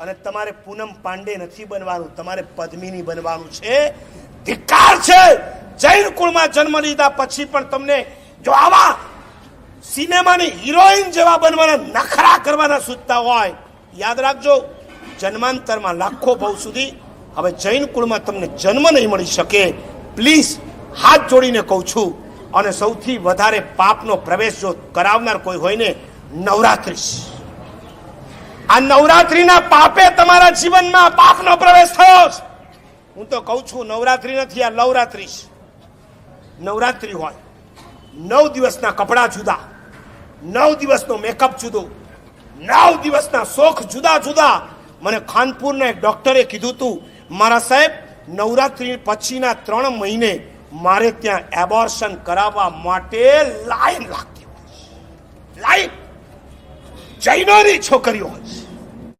અને તમારે પૂનમ પાંડે નથી બનવાનું, તમારે પદ્મિની બનવાનું છે. ધિક્કાર છે. જૈન કુળમાં જન્મ લીધા પછી પણ તમને જો આવા સિનેમાની હિરોઈન જેવા બનવાના નખરા કરવાના સૂચતા હોય, યાદ રાખજો જન્માંતરમાં લાખો ભવ સુધી હવે જૈન કુળમાં તમને જન્મ નહીં મળી શકે. પ્લીઝ હાથ જોડીને કહું છું. અને સૌથી વધારે પાપનો પ્રવેશ જો કરાવનાર કોઈ હોય ને, નવરાત્રી. આ નવરાત્રીના પાપે તમારા જીવનમાં પાપનો પ્રવેશ થયો. હું તો કહું છું નવરાત્રી નથી, આ લવરાત્રી. નવરાત્રી હોય 9 દિવસના કપડા જુદા, 9 દિવસનો મેકઅપ જુદો, 9 દિવસના શોખ જુદા જુદા. મને ખાનપુરના એક ડોક્ટરે કીધું હતું, મારા સાહેબ નવરાત્રી પછીના 3 મહિને મારે ત્યાં એબોર્શન કરાવવા માટે લાઈન લાગતી હોય. લાઈન જૈનોની છોકરીઓ હોય.